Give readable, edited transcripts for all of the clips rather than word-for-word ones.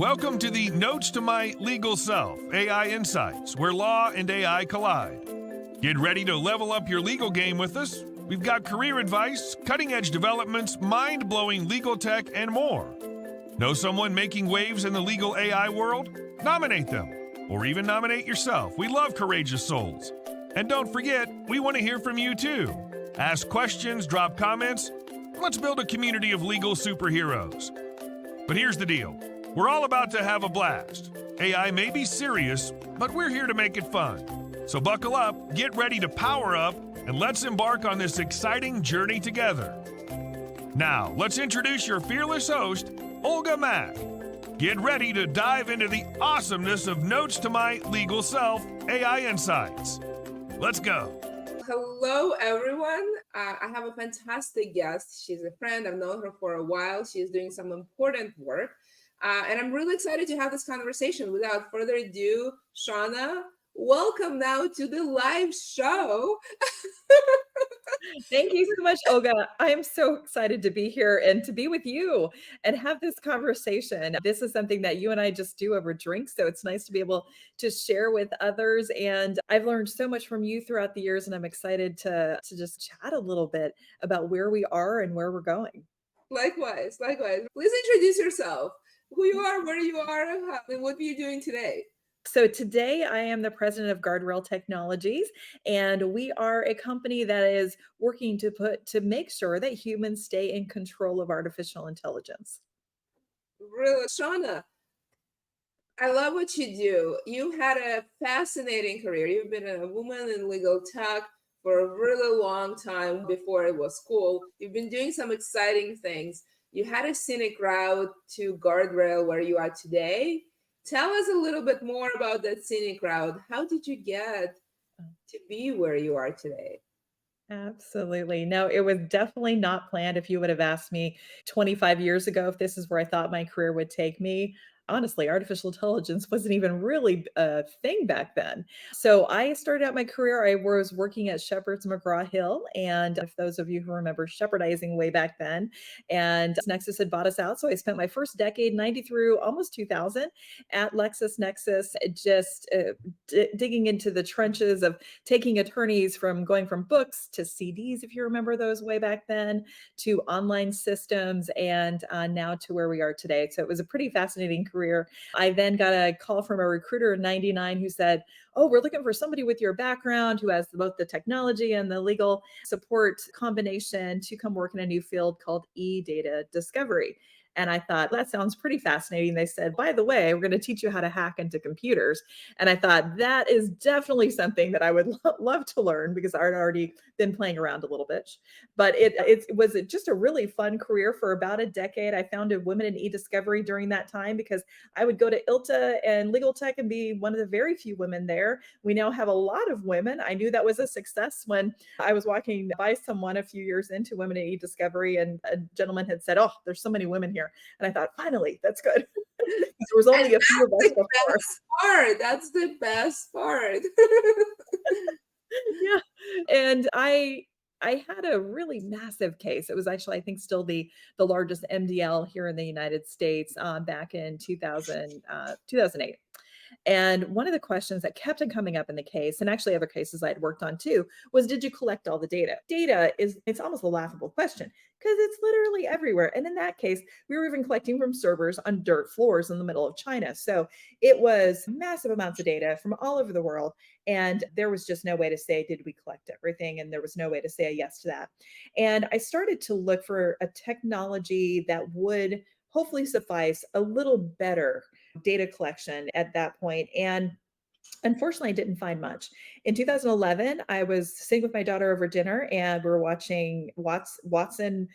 Welcome to the Notes to My Legal Self, AI Insights, where law and AI collide. Get ready to level up your legal game with us. We've got career advice, cutting-edge developments, mind-blowing legal tech, and more. Know someone making waves in the legal AI world? Nominate them, or even nominate yourself. We love courageous souls. And don't forget, we want to hear from you too. Ask questions, drop comments. Let's build a community of legal superheroes. But here's the deal. We're all about to have a blast. AI may be serious, but we're here to make it fun. So buckle up, get ready to power up, and let's embark on this exciting journey together. Now, let's introduce your fearless host, Olga Mack. Get ready to dive into the awesomeness of Notes to My Legal Self, AI Insights. Let's go. Hello, everyone. I have a fantastic guest. She's a friend. I've known her for a while. She's doing some important work. And I'm really excited to have this conversation. Without further ado, Shawnna, welcome now to the live show. Thank you so much, Olga. I'm so excited to be here and to be with you and have this conversation. This is something that you and I just do over drinks, so it's nice to be able to share with others. And I've learned so much from you throughout the years, and I'm excited to just chat a little bit about where we are and where we're going. Likewise. Please introduce yourself, who you are, where you are, and what are you doing today? So today I am the president of GuardRail Technologies, and we are a company that is working to make sure that humans stay in control of artificial intelligence. Really, Shawnna, I love what you do. You had a fascinating career. You've been a woman in legal tech for a really long time before it was cool. You've been doing some exciting things. You had a scenic route to GuardRail where you are today. Tell us a little bit more about that scenic route. How did you get to be where you are today? Absolutely. No, it was definitely not planned. If you would have asked me 25 years ago if this is where I thought my career would take me, honestly, artificial intelligence wasn't even really a thing back then. So I started out my career, I was working at Shepherd's McGraw-Hill. And if those of you who remember shepherdizing way back then, and Nexus had bought us out. So I spent my first decade, 90 through almost 2000, at LexisNexis, just digging into the trenches of taking attorneys from going from books to CDs, if you remember those way back then, to online systems, and now to where we are today. So it was a pretty fascinating career. I then got a call from a recruiter in 99 who said, "Oh, we're looking for somebody with your background who has both the technology and the legal support combination to come work in a new field called e-data discovery." And I thought, that sounds pretty fascinating. They said, "By the way, we're going to teach you how to hack into computers." And I thought, that is definitely something that I would love to learn, because I'd already been playing around a little bit. But it was just a really fun career for about a decade. I founded Women in E-Discovery during that time, because I would go to ILTA and Legal Tech and be one of the very few women there. We now have a lot of women. I knew that was a success when I was walking by someone a few years into Women in E-Discovery, and a gentleman had said, "Oh, there's so many women here." And I thought, finally, that's good. There was only a few of us before. That's the best part. Yeah. And I had a really massive case. It was actually, I think, still the largest MDL here in the United States back in 2008. And one of the questions that kept on coming up in the case, and actually other cases I had worked on too, was, did you collect all the data? It's almost a laughable question, because it's literally everywhere. And in that case, we were even collecting from servers on dirt floors in the middle of China. So it was massive amounts of data from all over the world. And there was just no way to say, did we collect everything? And there was no way to say a yes to that. And I started to look for a technology that would hopefully suffice a little better data collection at that point. And unfortunately, I didn't find much. In 2011, I was sitting with my daughter over dinner, and we were watching Watson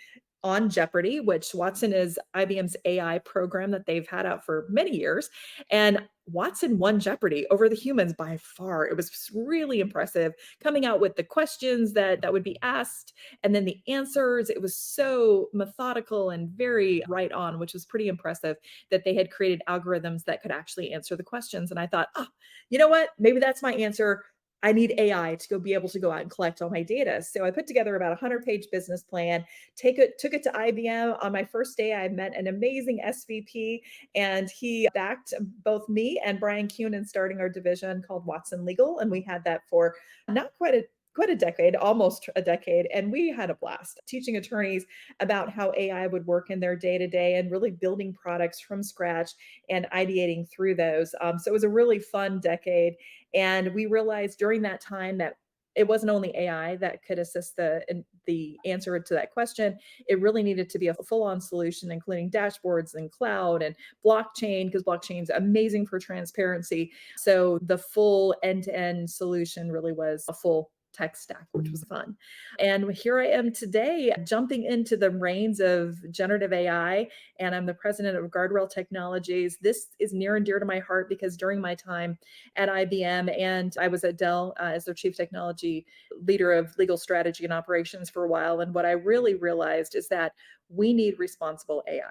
on Jeopardy, which Watson is IBM's AI program that they've had out for many years. And Watson won Jeopardy over the humans by far. It was really impressive, coming out with the questions that would be asked, and then the answers. It was so methodical and very right on, which was pretty impressive, that they had created algorithms that could actually answer the questions. And I thought, oh, you know what? Maybe that's my answer. I need AI to go be able to go out and collect all my data. So I put together about a 100-page business plan, took it to IBM. On my first day, I met an amazing SVP, and he backed both me and Brian Kuhn in starting our division called Watson Legal. And we had that for not quite a decade, almost a decade. And we had a blast teaching attorneys about how AI would work in their day to day and really building products from scratch and ideating through those. So it was a really fun decade. And we realized during that time that it wasn't only AI that could assist the answer to that question. It really needed to be a full-on solution, including dashboards and cloud and blockchain, because blockchain is amazing for transparency. So the full end-to-end solution really was a full tech stack, which was fun. And here I am today, jumping into the reins of generative AI, and I'm the president of GuardRail Technologies. This is near and dear to my heart because during my time at IBM, and I was at Dell as their chief technology leader of legal strategy and operations for a while. And what I really realized is that we need responsible AI.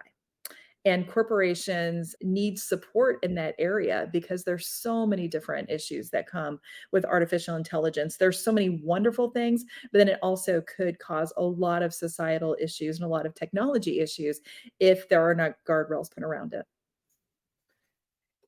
And corporations need support in that area because there's so many different issues that come with artificial intelligence. There's so many wonderful things, but then it also could cause a lot of societal issues and a lot of technology issues if there are not guardrails put around it.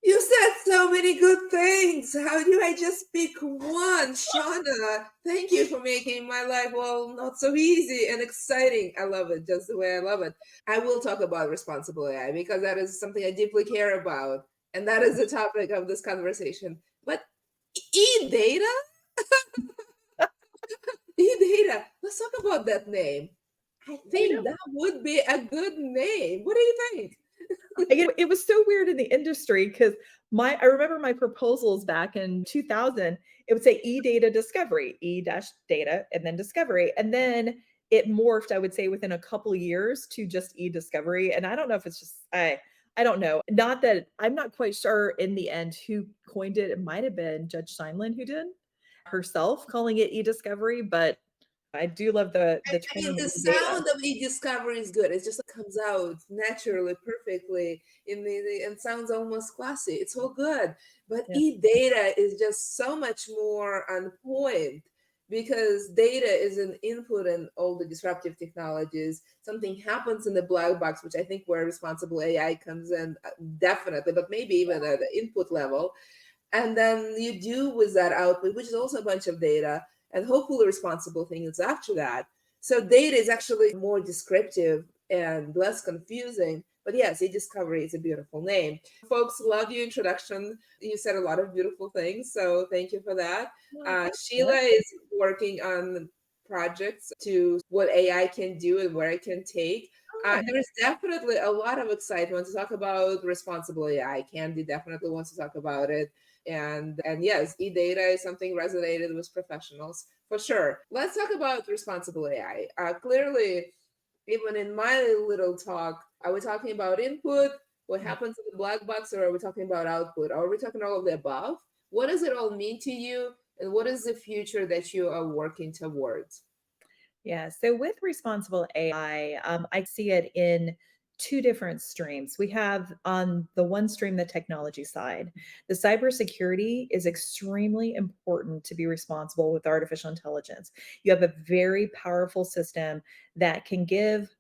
You said so many good things. How do I just pick one? Shawnna, thank you for making my life, well, not so easy and exciting. I love it, just the way I love it. I will talk about responsible AI because that is something I deeply care about. And that is the topic of this conversation. But e-data? E-data. Let's talk about that name. I think that would be a good name. What do you think? It was so weird in the industry because I remember my proposals back in 2000, it would say e-data discovery, e-data, and then discovery. And then it morphed, I would say, within a couple of years to just e-discovery. And I don't know if it's just, I don't know. Not that I'm not quite sure in the end who coined it. It might have been Judge Steinland who did herself calling it e-discovery, but I do love the I mean, term the data. sound of e-discovery is good. It just comes out naturally, perfectly, and sounds almost classy. It's all good. But Yeah. e-data is just so much more on point because data is an input in all the disruptive technologies. Something happens in the black box, which I think where responsible AI comes in, definitely, but maybe even at the input level. And then you do with that output, which is also a bunch of data, and hopefully responsible things after that. So data is actually more descriptive and less confusing. But yes, e-discovery is a beautiful name. Folks, love your introduction. You said a lot of beautiful things, so thank you for that. Sheila is working on projects to what AI can do and where it can take. There is definitely a lot of excitement to talk about responsible AI. Candy definitely wants to talk about it. And yes, e-data is something resonated with professionals for sure. Let's talk about responsible AI. Clearly, even in my little talk, are we talking about input, what happens in the black box, or are we talking about output? Are we talking all of the above? What does it all mean to you? And what is the future that you are working towards? Yeah. So with responsible AI, I see it in two different streams. We have on the one stream, the technology side. The cybersecurity is extremely important to be responsible with artificial intelligence. You have a very powerful system that can give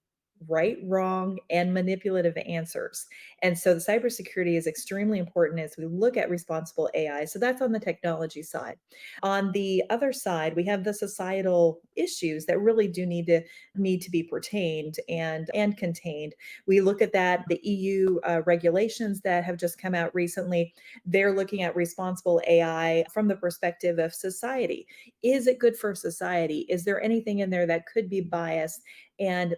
right, wrong, and manipulative answers. And so the cybersecurity is extremely important as we look at responsible AI. So that's on the technology side. On the other side, we have the societal issues that really do need to be pertained and contained. We look at that, the EU regulations that have just come out recently, they're looking at responsible AI from the perspective of society. Is it good for society? Is there anything in there that could be biased? And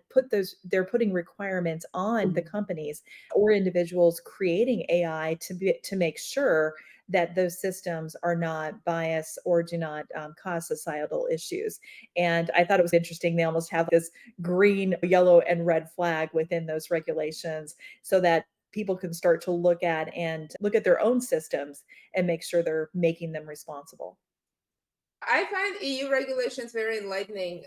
they're putting requirements on the companies or individuals creating AI to make sure that those systems are not biased or do not cause societal issues. And I thought it was interesting. They almost have this green, yellow, and red flag within those regulations so that people can start to look at their own systems and make sure they're making them responsible. I find EU regulations very enlightening.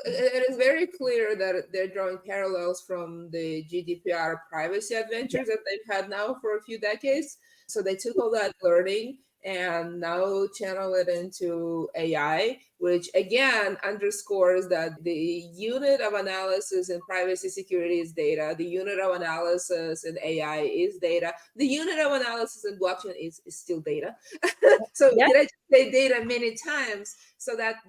It is very clear that they're drawing parallels from the GDPR privacy adventures that they've had now for a few decades. So they took all that learning and now channel it into AI, which again underscores that the unit of analysis in privacy security is data. The unit of analysis in AI is data. The unit of analysis in blockchain is still data. So Yeah. did I just say data many times? So that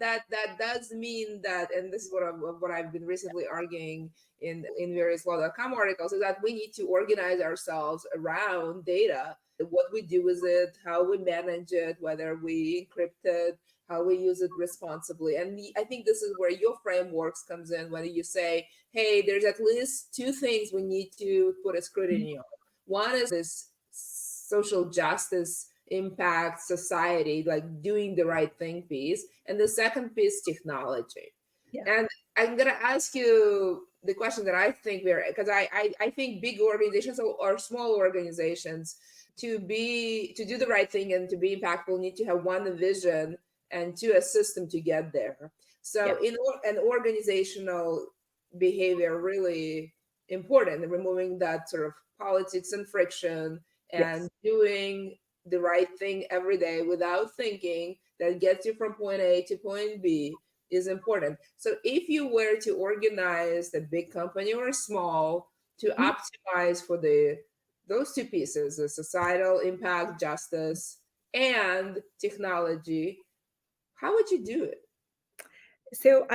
does mean that, and this is what I've been recently arguing in various law.com articles, is that we need to organize ourselves around data, what we do with it, how we manage it, whether we encrypt it, how we use it responsibly. And I think this is where your frameworks comes in, when you say, hey, there's at least two things we need to put a scrutiny on. One is this social justice impact society, like doing the right thing piece. And the second piece, technology. Yeah. And I'm going to ask you the question that I think because I think big organizations or small organizations, to do the right thing and to be impactful, need to have one vision and two, a system to get there. So Yeah. an organizational behavior really important, removing that sort of politics and friction and Yes. doing the right thing every day without thinking, that gets you from point A to point B, is important. So if you were to organize a big company or a small to Mhm. optimize for those two pieces, the societal impact, justice, and technology, how would you do it? So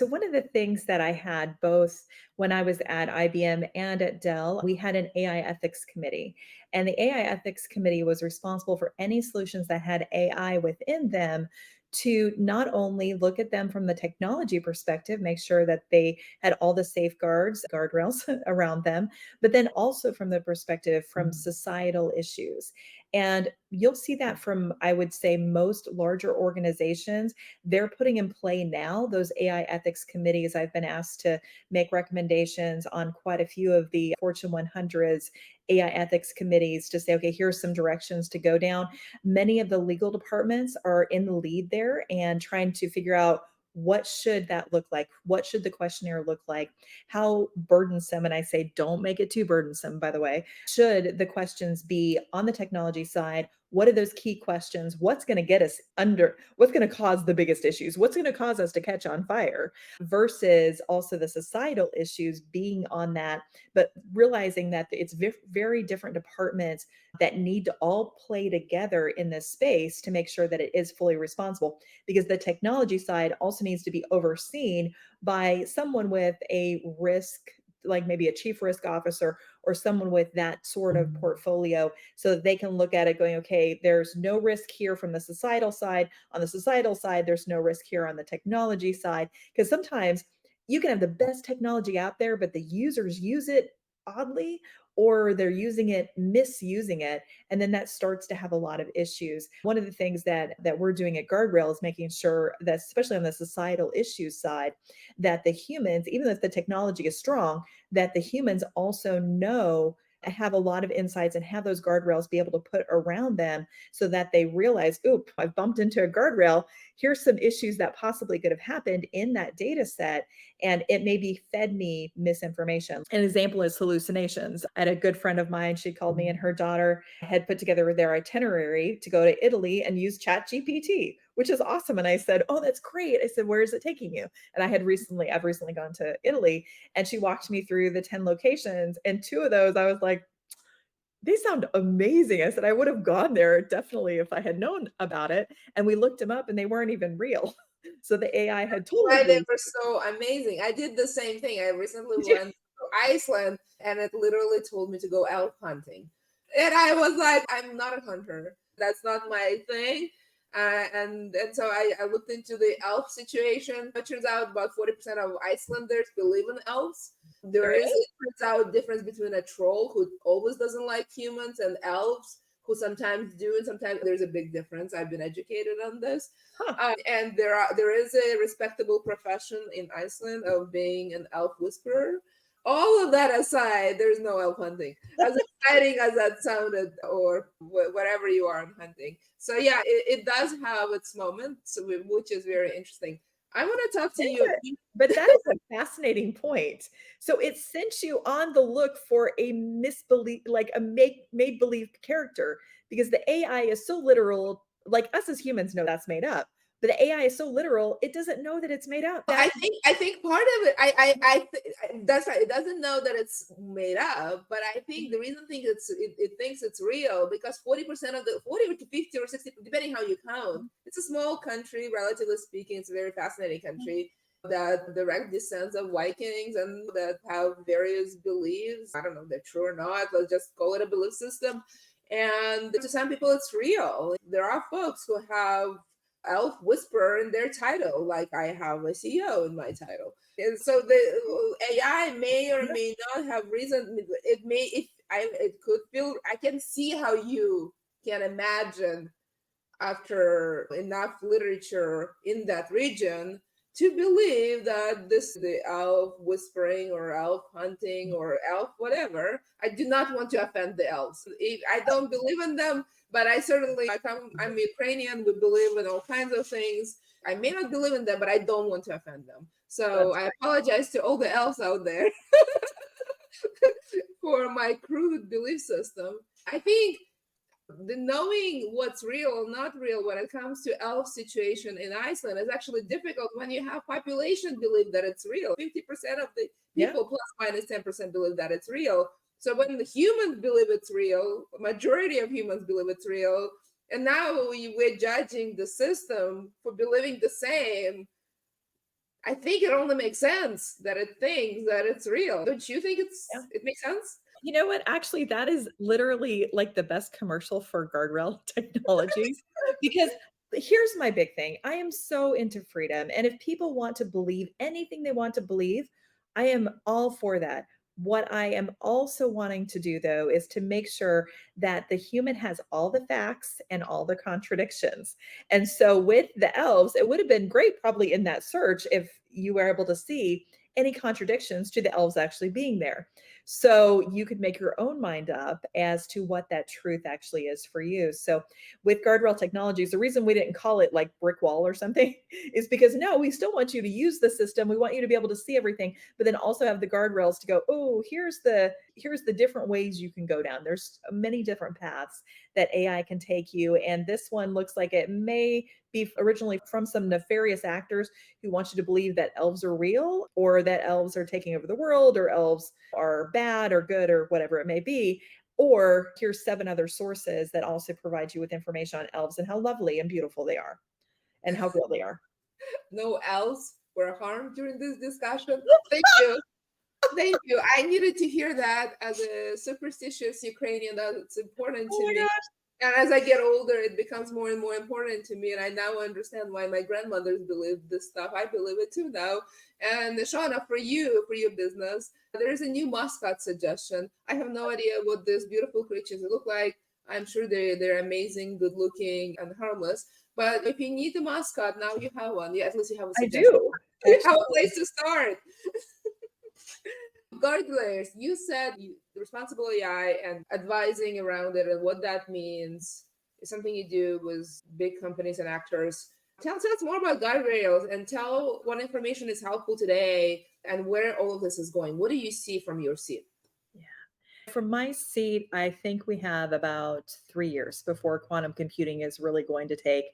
one of the things that I had both when I was at IBM and at Dell, we had an AI ethics committee. And the AI ethics committee was responsible for any solutions that had AI within them, to not only look at them from the technology perspective, make sure that they had all the safeguards, guardrails around them, but then also from the perspective from societal issues. And you'll see that from, I would say, most larger organizations. They're putting in play now those AI ethics committees. I've been asked to make recommendations on quite a few of the Fortune 100's AI ethics committees to say, okay, here's some directions to go down. Many of the legal departments are in the lead there and trying to figure out, what should that look like? What should the questionnaire look like? How burdensome, and I say don't make it too burdensome, by the way, should the questions be on the technology side? What are those key questions? What's going to get us under? What's going to cause the biggest issues? What's going to cause us to catch on fire? Versus also the societal issues being on that, but realizing that it's very different departments that need to all play together in this space to make sure that it is fully responsible. Because the technology side also needs to be overseen by someone with a risk, like maybe a chief risk officer or someone with that sort of portfolio, so that they can look at it going, okay, there's no risk here from the societal side. On the societal side, there's no risk here on the technology side. Because sometimes you can have the best technology out there, but the users use it oddly, or they're using it, misusing it, and then that starts to have a lot of issues. One of the things that we're doing at GuardRail is making sure that, especially on the societal issues side, that the humans, even if the technology is strong, that the humans also know, have a lot of insights, and have those guardrails be able to put around them, so that they realize, oop, I've bumped into a guardrail. Here's some issues that possibly could have happened in that data set, and it maybe fed me misinformation. An example is hallucinations. I had a good friend of mine, she called me, and her daughter had put together their itinerary to go to Italy and use Chat GPT, which is awesome. And I said, oh, that's great. I said, where is it taking you? And I've recently gone to Italy, and she walked me through the 10 locations. And two of those, I was like, they sound amazing. I said, I would have gone there definitely if I had known about it. And we looked them up and they weren't even real. So the AI had told Why they me. were so amazing. I did the same thing. I recently went to Iceland and it literally told me to go elk hunting. And I was like, I'm not a hunter. That's not my thing. And so I looked into the elf situation. It turns out about 40% of Icelanders believe in elves. There There it is, is. it turns out, a difference between a troll who always doesn't like humans and elves who sometimes do, and sometimes there's a big difference. I've been educated on this. Huh. And there is a respectable profession in Iceland of being an elf whisperer. All of that aside, there's no elf hunting. As exciting as that sounded, or whatever you are on hunting. So yeah, it does have its moments, which is very interesting. I want to talk to you. But that is a fascinating point. So it sent you on the look for a misbelief, like a made believe character, because the AI is so literal. Like us as humans know that's made up, but the AI is so literal, it doesn't know that it's made up. I think part of it, that's right. It doesn't know that it's made up, but I think the reason it thinks it's real because 40% of the 40 to 50 or 60, depending how you count, it's a small country, relatively speaking. It's a very fascinating country that direct descendants of Vikings and that have various beliefs. I don't know if they're true or not. Let's just call it a belief system. And to some people, it's real. There are folks who have elf whisperer in their title, like I have a CEO in my title. And so the AI may or may not have reason. It may, if I, it could feel. I can see how you can imagine after enough literature in that region to believe that the elf whispering or elf hunting or elf whatever. I do not want to offend the elves. I don't believe in them, but I'm Ukrainian. We believe in all kinds of things. I may not believe in them, but I don't want to offend them. So I apologize to all the elves out there for my crude belief system. I think the knowing what's real or not real when it comes to elf situation in Iceland is actually difficult when you have population believe that it's real. 50% of the people plus minus 10% believe that it's real. So when the humans believe it's real, majority of humans believe it's real, and now we're judging the system for believing the same. I think it only makes sense that it thinks that it's real. Don't you think it makes sense? You know what? Actually, that is literally like the best commercial for guardrail technologies because here's my big thing. I am so into freedom. And if people want to believe anything they want to believe, I am all for that. What I am also wanting to do, though, is to make sure that the human has all the facts and all the contradictions. And so with the elves, it would have been great probably in that search if you were able to see any contradictions to the elves actually being there. So you could make your own mind up as to what that truth actually is for you. So with guardrail technologies, the reason we didn't call it like brick wall or something is because no, we still want you to use the system. We want you to be able to see everything, but then also have the guardrails to go, oh, here's the different ways you can go down. There's many different paths that AI can take you. And this one looks like it may be originally from some nefarious actors who want you to believe that elves are real or that elves are taking over the world or elves are bad or good or whatever it may be. Or here's 7 other sources that also provide you with information on elves and how lovely and beautiful they are and how real they are. No elves were harmed during this discussion. Thank you. Thank you. I needed to hear that as a superstitious Ukrainian. That's important to me. And as I get older, it becomes more and more important to me. And I now understand why my grandmothers believed this stuff. I believe it too now. And Shawnna, for your business, there is a new mascot suggestion. I have no idea what these beautiful creatures look like. I'm sure they're amazing, good looking, and harmless. But if you need a mascot, now you have one. Yeah, at least you have a I suggestion. do. You have a place to start. Guard layers, you said responsible AI and advising around it and what that means is something you do with big companies and actors. Tell us more about guardrails and tell what information is helpful today and where all of this is going. What do you see from your seat? From my seat, I think we have about 3 years before quantum computing is really going to take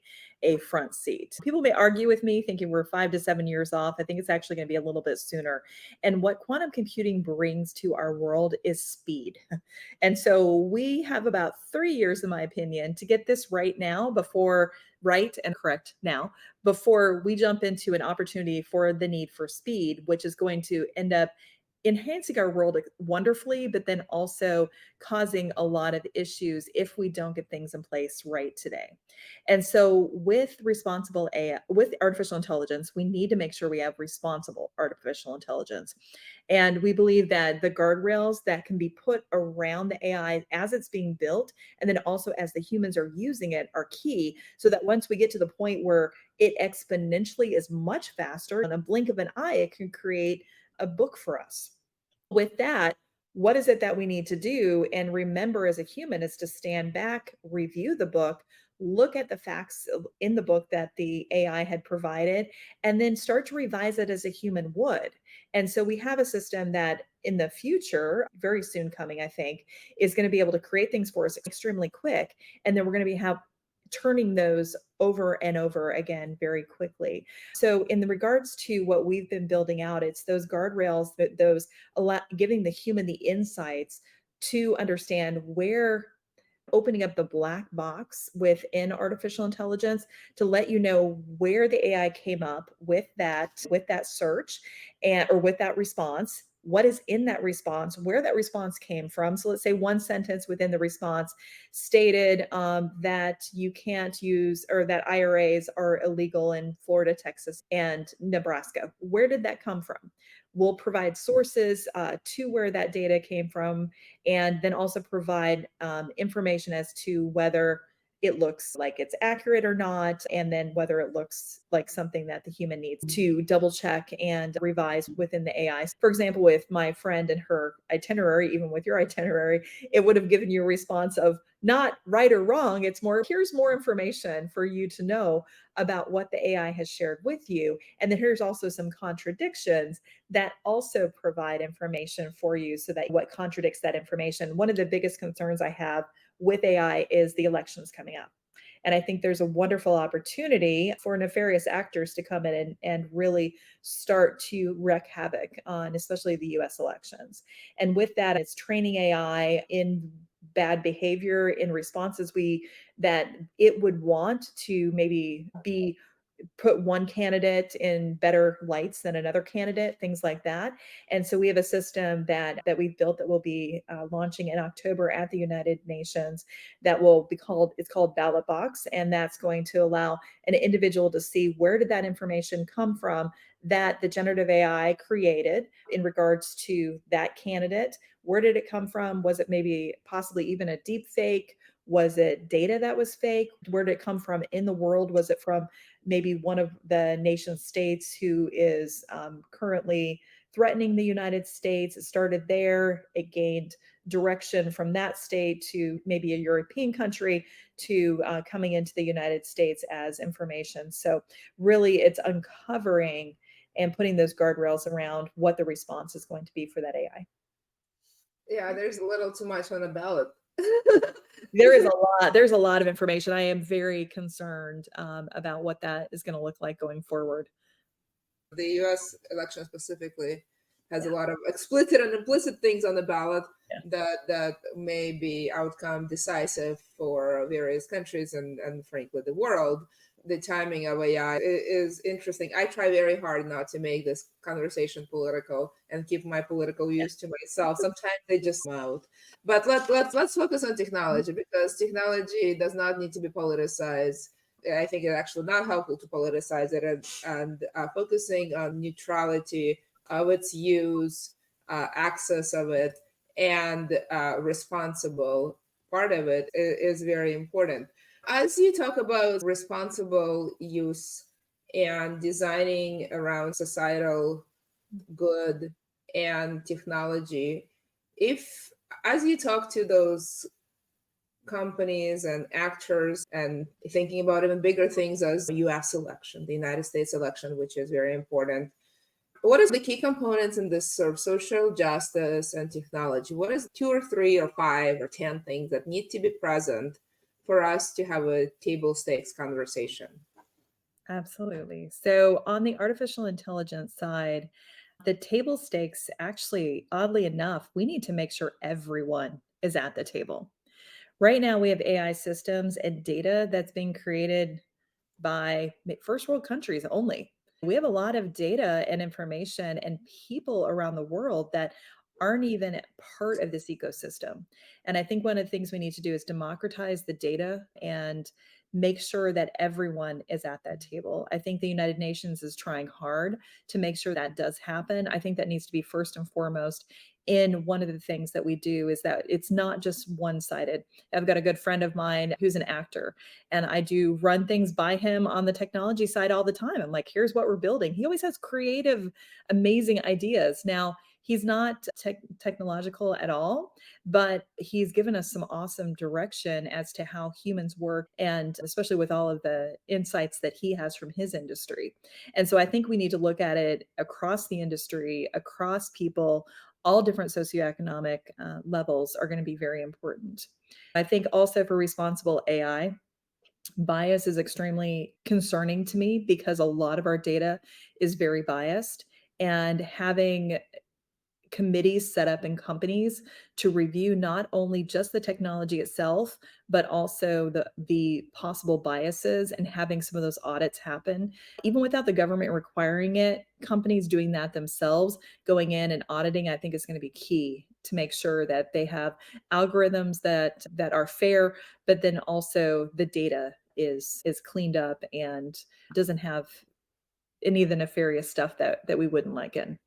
a front seat. People may argue with me thinking we're 5 to 7 years off. I think it's actually going to be a little bit sooner. And what quantum computing brings to our world is speed. And so we have about 3 years, in my opinion, to get this right now right and correct now before we jump into an opportunity for the need for speed, which is going to end up enhancing our world wonderfully, but then also causing a lot of issues if we don't get things in place right today. And so with responsible AI, with artificial intelligence, we need to make sure we have responsible artificial intelligence. And we believe that the guardrails that can be put around the AI as it's being built, and then also as the humans are using it, are key so that once we get to the point where it exponentially is much faster, in a blink of an eye, it can create a book for us. With that, what is it that we need to do? And remember, as a human, is to stand back, review the book, look at the facts in the book that the AI had provided, and then start to revise it as a human would. And so we have a system that in the future, very soon coming, I think, is going to be able to create things for us extremely quick. And then we're going to be turning those over and over again very quickly. So in the regards to what we've been building out, it's those guardrails, that those giving the human the insights to understand where, opening up the black box within artificial intelligence to let you know where the AI came up with that search, and or with that response, what is in that response, where that response came from. So let's say one sentence within the response stated that you can't use, or that IRAs are illegal in Florida, Texas, and Nebraska. Where did that come from? We'll provide sources to where that data came from, and then also provide information as to whether it looks like it's accurate or not, and then whether it looks like something that the human needs to double check and revise within the AI. For example, with my friend and her itinerary, even with your itinerary, it would have given you a response of not right or wrong. It's more, here's more information for you to know about what the AI has shared with you. And then here's also some contradictions that also provide information for you, so that what contradicts that information. One of the biggest concerns I have with AI is the elections coming up. And I think there's a wonderful opportunity for nefarious actors to come in and really start to wreak havoc on especially the US elections. And with that, it's training AI in bad behavior, in responses that it would want to maybe be put one candidate in better lights than another candidate, things like that. And so we have a system that we've built that will be launching in October at the United Nations, that will be called, it's called Ballot Box, and that's going to allow an individual to see where did that information come from that the generative AI created in regards to that candidate. Where did it come from? Was it maybe possibly even a deep fake? Was it data that was fake? Where did it come from in the world? Was it from maybe one of the nation states who is currently threatening the United States? It started there. It gained direction from that state to maybe a European country, to coming into the United States as information. So really, it's uncovering and putting those guardrails around what the response is going to be for that AI. Yeah, there's a little too much on the ballot. There's a lot of information. I am very concerned about what that is going to look like going forward. The US election specifically has a lot of explicit and implicit things on the ballot that may be outcome decisive for various countries and frankly the world. The timing of AI is interesting. I try very hard not to make this conversation political and keep my political views to myself. Sometimes they just come out. But let's focus on technology, because technology does not need to be politicized. I think it's actually not helpful to politicize it, and focusing on neutrality of its use, access of it, and responsible part of it is very important. As you talk about responsible use and designing around societal good and technology, if as you talk to those companies and actors and thinking about even bigger things as the US election, the United States election, which is very important, what is the key components in this sort of social justice and technology? What is 2 or 3 or 5 or 10 things that need to be present for us to have a table stakes conversation? Absolutely. So on the artificial intelligence side, the table stakes, actually, oddly enough, we need to make sure everyone is at the table. Right now, we have AI systems and data that's being created by first world countries only. We have a lot of data and information and people around the world that aren't even part of this ecosystem. And I think one of the things we need to do is democratize the data and make sure that everyone is at that table. I think the United Nations is trying hard to make sure that does happen. I think that needs to be first and foremost in one of the things that we do, is that it's not just one-sided. I've got a good friend of mine who's an actor, and I do run things by him on the technology side all the time. I'm like, here's what we're building. He always has creative, amazing ideas. Now, He's not technological at all, but he's given us some awesome direction as to how humans work, and especially with all of the insights that he has from his industry. And so I think we need to look at it across the industry, across people. All different socioeconomic levels are going to be very important. I think also for responsible AI, bias is extremely concerning to me because a lot of our data is very biased. And having committees set up in companies to review not only just the technology itself, but also the possible biases, and having some of those audits happen, even without the government requiring it, companies doing that themselves, going in and auditing, I think is going to be key to make sure that they have algorithms that are fair, but then also the data is cleaned up and doesn't have any of the nefarious stuff that we wouldn't like in.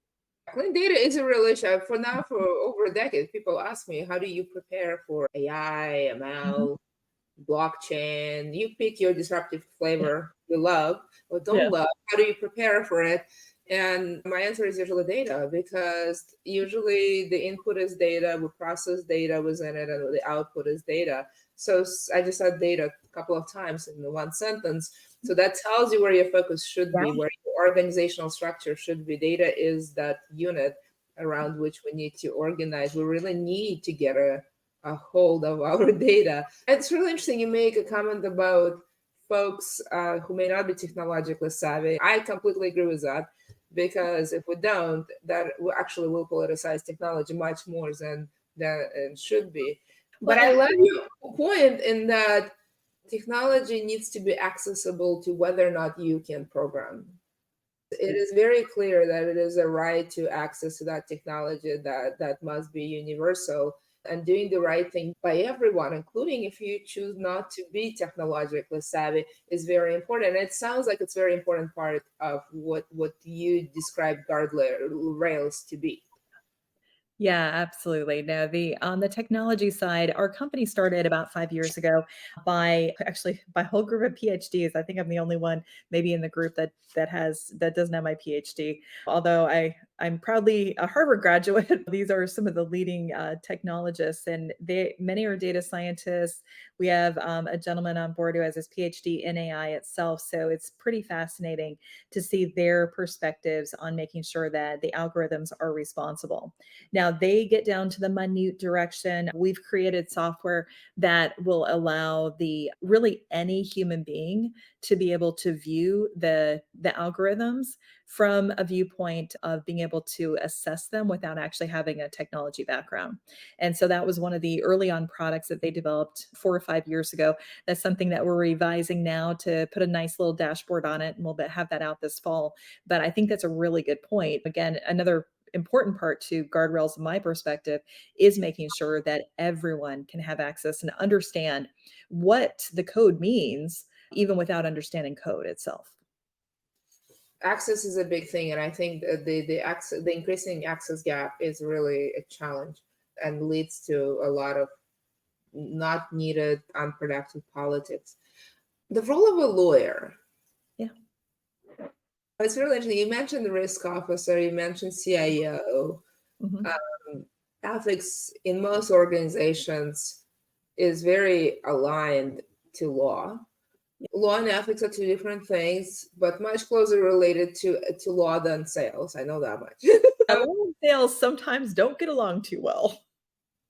Clean data is a real issue. For now, for over a decade, people ask me, how do you prepare for AI, Mhm. ML, blockchain? You pick your disruptive flavor you love or Yeah. don't love. How do you prepare for it? And my answer is usually data, because usually the input is data, we process data within it, and the output is data. So I just said data a couple of times in the one sentence. So that tells you where your focus should be, Yeah. where your organizational structure should be. Data is that unit around which we need to organize. We really need to get a hold of our data. It's really interesting. You make a comment about folks who may not be technologically savvy. I completely agree with that, because if we don't, that actually will politicize technology much more than it should be. Well, But I love your point in that technology needs to be accessible to whether or not you can program. It is very clear that it is a right to access to that technology that must be universal, and doing the right thing by everyone, including if you choose not to be technologically savvy, is very important. And it sounds like it's a very important part of what you describe guardrails to be. yeah, absolutely. No, the on the technology side, our company started about 5 years ago by a whole group of PhDs. I think I'm the only one maybe in the group that doesn't have my PhD. Although I'm proudly a Harvard graduate. These are some of the leading technologists, and many are data scientists. We have a gentleman on board who has his PhD in AI itself. So it's pretty fascinating to see their perspectives on making sure that the algorithms are responsible. Now they get down to the minute direction. We've created software that will allow the really any human being to be able to view the algorithms from a viewpoint of being able to assess them without actually having a technology background. And so that was one of the early on products that they developed 4 or 5 years ago. That's something that we're revising now to put a nice little dashboard on it, and we'll have that out this fall. But I think that's a really good point. Again, another important part to guardrails, in my perspective, is making sure that everyone can have access and understand what the code means, even without understanding code itself. Access is a big thing, and I think that the increasing access gap is really a challenge and leads to a lot of not needed, unproductive politics. The role of a lawyer. Yeah. It's really interesting. You mentioned the risk officer, you mentioned CIO. Mhm. Ethics in most organizations is very aligned to law. Law and ethics are two different things, but much closer related to law than sales. I know that much. Law and sales sometimes don't get along too well.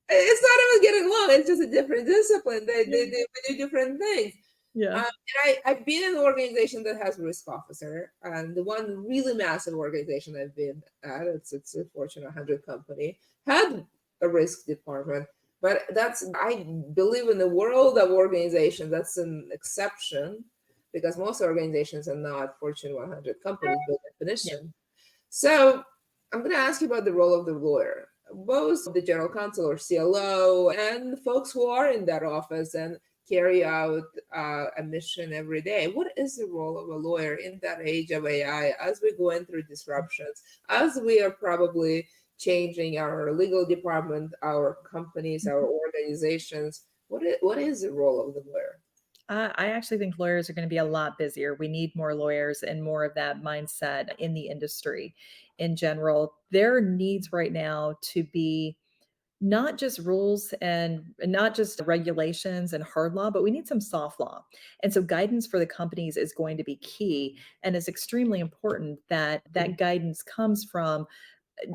It's not even getting along. It's just a different discipline. They do different things. Yeah. And I've been in an organization that has a risk officer, and the one really massive organization I've been at, it's a Fortune 100 company, had a risk department. But I believe in the world of organizations, that's an exception, because most organizations are not Fortune 100 companies by Yeah. definition. So I'm going to ask you about the role of the lawyer, both the general counsel or CLO and the folks who are in that office and carry out a mission every day. What is the role of a lawyer in that age of AI as we're going through disruptions, as we are probably changing our legal department, our companies, our organizations? What is the role of the lawyer? I actually think lawyers are going to be a lot busier. We need more lawyers and more of that mindset in the industry in general. There needs right now to be not just rules and not just regulations and hard law, but we need some soft law. And so guidance for the companies is going to be key. And it's extremely important that that guidance comes from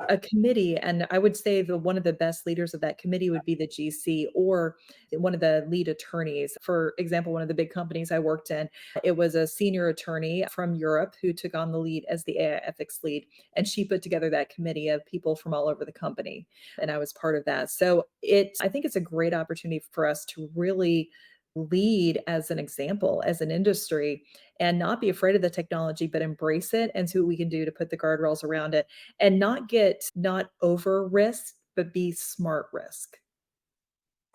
a committee. And I would say the one of the best leaders of that committee would be the GC or one of the lead attorneys. For example, one of the big companies I worked in, it was a senior attorney from Europe who took on the lead as the AI ethics lead. And she put together that committee of people from all over the company. And I was part of that. So I think it's a great opportunity for us to really lead as an example as an industry and not be afraid of the technology but embrace it and see what we can do to put the guardrails around it and not over risk, but be smart risk.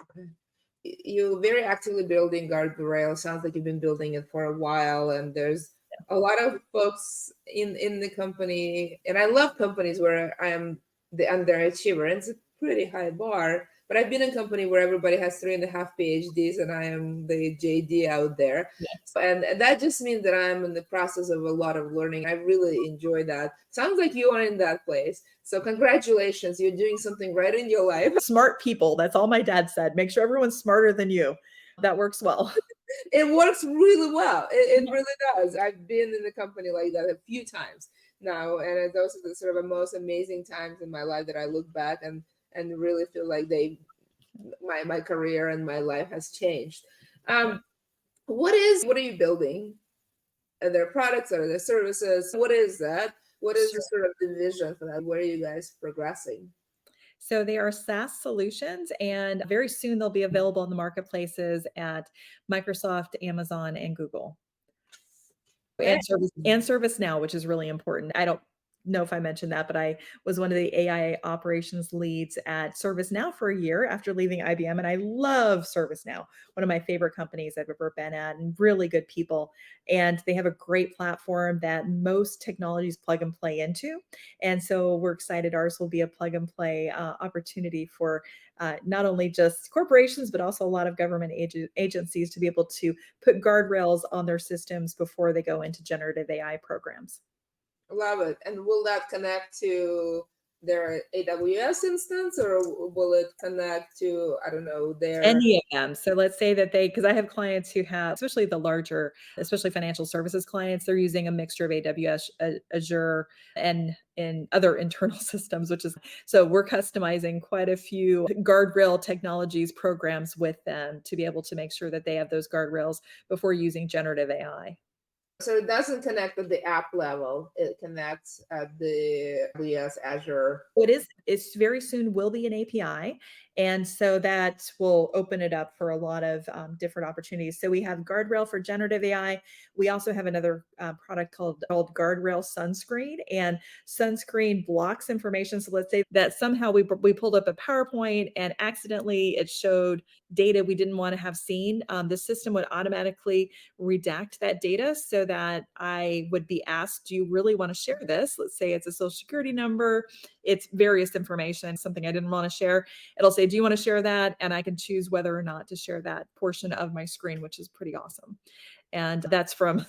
Okay. You're very actively building guardrail. Sounds like you've been building it for a while, and there's a lot of folks in the company. And I love companies where I am the underachiever. And it's a pretty high bar. But I've been in a company where everybody has 3.5 PhDs, and I am the JD out there. Yes. And that just means that I'm in the process of a lot of learning. I really enjoy that. Sounds like you are in that place. So congratulations, you're doing something right in your life. Smart people. That's all my dad said. Make sure everyone's smarter than you. That works well. It works really well. It Yeah. really does. I've been in a company like that a few times now, and those are the sort of the most amazing times in my life that I look back and really feel like my career and my life has changed. Um, what are you building? Are there products? Are there services? What is that? What is the Sure. sort of the vision for that? Where are you guys progressing? So they are SaaS solutions, and very soon they'll be available in the marketplaces at Microsoft, Amazon, and Google. Okay. And ServiceNow, which is really important. I don't know if I mentioned that, but I was one of the AI operations leads at ServiceNow for a year after leaving IBM, and I love ServiceNow, one of my favorite companies I've ever been at, and really good people. And they have a great platform that most technologies plug and play into. And so we're excited ours will be a plug and play opportunity for not only just corporations, but also a lot of government agencies to be able to put guardrails on their systems before they go into generative AI programs. Love it. And will that connect to their AWS instance, or will it connect to, I don't know, their Any of them. So let's say that because I have clients who have, especially the larger, especially financial services clients, they're using a mixture of AWS, Azure, and other internal systems, which is so we're customizing quite a few guardrail technologies programs with them to be able to make sure that they have those guardrails before using generative AI. so it doesn't connect at the app level. It connects at the AWS Azure. It's very soon will be an API. And so that will open it up for a lot of different opportunities. So we have Guardrail for generative AI. We also have another product called Guardrail Sunscreen. And Sunscreen blocks information. So let's say that somehow we pulled up a PowerPoint and accidentally it showed data we didn't want to have seen. The system would automatically redact that data so that I would be asked, do you really want to share this? Let's say it's a social security number, it's various information, something I didn't want to share. It'll say, do you want to share that? And I can choose whether or not to share that portion of my screen, which is pretty awesome. And that's from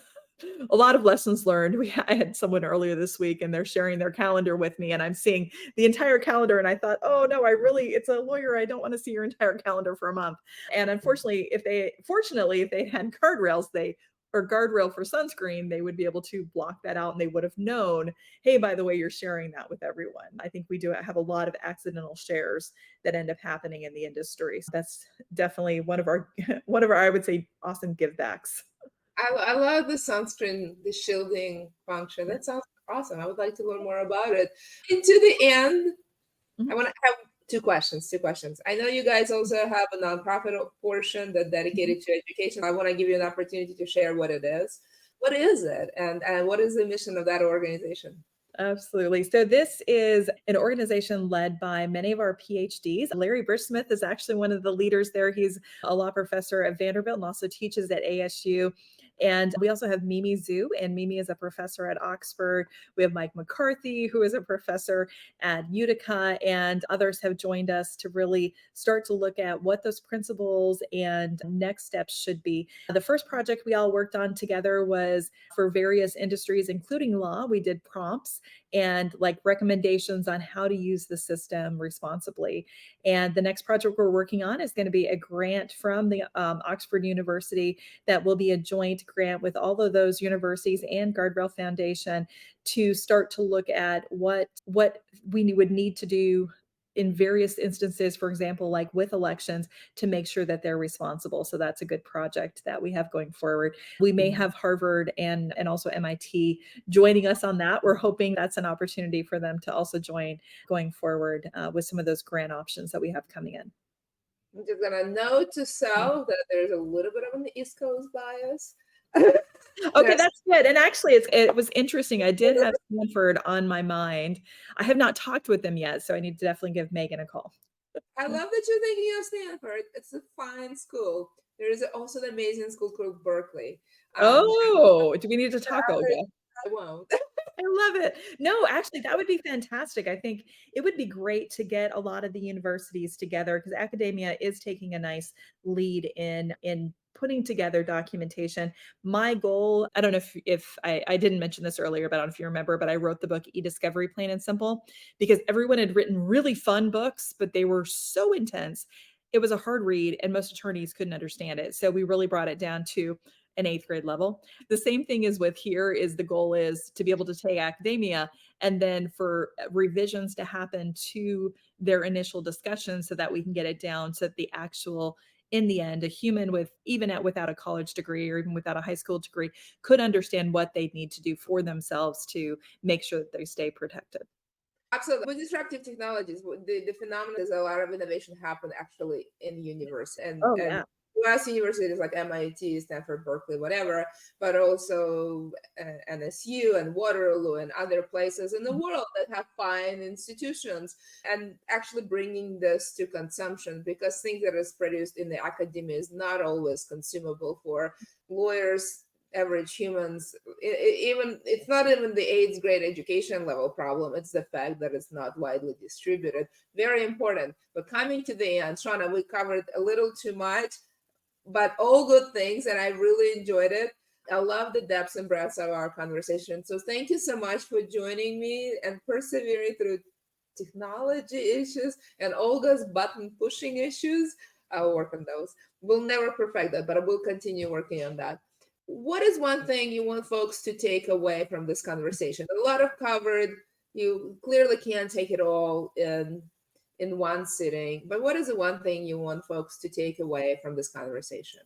a lot of lessons learned. I had someone earlier this week and they're sharing their calendar with me and I'm seeing the entire calendar and I thought, oh no, it's a lawyer. I don't want to see your entire calendar for a month. And unfortunately, if they had guardrails, or guardrail for sunscreen, they would be able to block that out and they would have known, hey, by the way, you're sharing that with everyone. I think we do have a lot of accidental shares that end up happening in the industry. So that's definitely one of our, I would say, awesome give backs. I love the sunscreen, the shielding function. That sounds awesome. I would like to learn more about it. And to the end, I Mhm. want to have two questions. Two questions. I know you guys also have a nonprofit portion that dedicated to education. I want to give you an opportunity to share what it is. What is it, and what is the mission of that organization? Absolutely. So this is an organization led by many of our PhDs. Larry Bridgesmith is actually one of the leaders there. He's a law professor at Vanderbilt and also teaches at ASU. And we also have Mimi Zhu, and Mimi is a professor at Oxford. We have Mike McCarthy, who is a professor at Utica, and others have joined us to really start to look at what those principles and next steps should be. The first project we all worked on together was for various industries, including law. We did prompts and like recommendations on how to use the system responsibly. And the next project we're working on is going to be a grant from the Oxford University that will be a joint grant with all of those universities and GuardRail Foundation to start to look at what we would need to do in various instances, for example, like with elections, to make sure that they're responsible. So that's a good project that we have going forward. We may have Harvard and also MIT joining us on that. We're hoping that's an opportunity for them to also join going forward with some of those grant options that we have coming in. I'm just gonna note to self that there's a little bit of an East Coast bias. Okay, that's good. And actually, it was interesting. I did have Stanford on my mind. I have not talked with them yet, so I need to definitely give Megan a call. I love that you're thinking of Stanford. It's a fine school. There is also an amazing school called Berkeley. Do we need to talk, Olga? I won't. I love it. No, actually, that would be fantastic. I think it would be great to get a lot of the universities together because academia is taking a nice lead in putting together documentation. My goal, I don't know if I didn't mention this earlier, but I don't know if you remember, but I wrote the book E-Discovery Plain and Simple because everyone had written really fun books, but they were so intense. It was a hard read and most attorneys couldn't understand it. So we really brought it down to an 8th grade level. The same thing is with here is the goal is to be able to take academia and then for revisions to happen to their initial discussion so that we can get it down so that the actual, in the end, a human without a college degree or even without a high school degree could understand what they need to do for themselves to make sure that they stay protected. Absolutely. With disruptive technologies, the phenomenon is a lot of innovation happen actually in university and US universities like MIT, Stanford, Berkeley, whatever, but also NSU and Waterloo and other places in the world that have fine institutions and actually bringing this to consumption because things that is produced in the academia is not always consumable for lawyers, average humans. It's not even the 8th grade education level problem. It's the fact that it's not widely distributed. Very important. But coming to the end, Shawnna, we covered a little too much, but all good things, and I really enjoyed it. I love the depths and breadths of our conversation. So thank you so much for joining me and persevering through technology issues and Olga's button pushing issues. I'll work on those. We'll never perfect that, but I will continue working on that. What is one thing you want folks to take away from this conversation? A lot of covered. You clearly can't take it all in one sitting, but what is the one thing you want folks to take away from this conversation?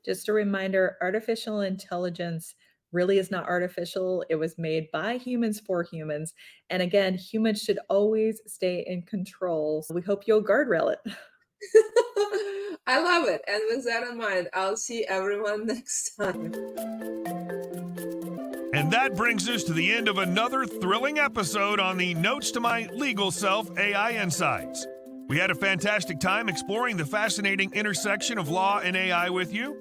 Just a reminder, artificial intelligence really is not artificial. It was made by humans for humans. And again, humans should always stay in control. So we hope you'll guardrail it. I love it. And with that in mind, I'll see everyone next time. And that brings us to the end of another thrilling episode on the Notes to My Legal Self AI Insights. We had a fantastic time exploring the fascinating intersection of law and AI with you.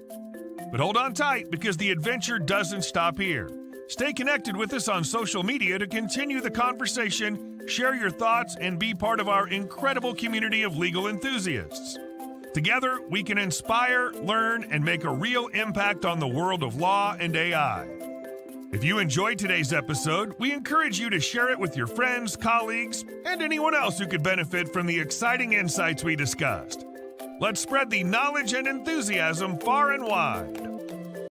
But hold on tight because the adventure doesn't stop here. Stay connected with us on social media to continue the conversation, share your thoughts, and be part of our incredible community of legal enthusiasts. Together, we can inspire, learn, and make a real impact on the world of law and AI. If you enjoyed today's episode, we encourage you to share it with your friends, colleagues, and anyone else who could benefit from the exciting insights we discussed. Let's spread the knowledge and enthusiasm far and wide.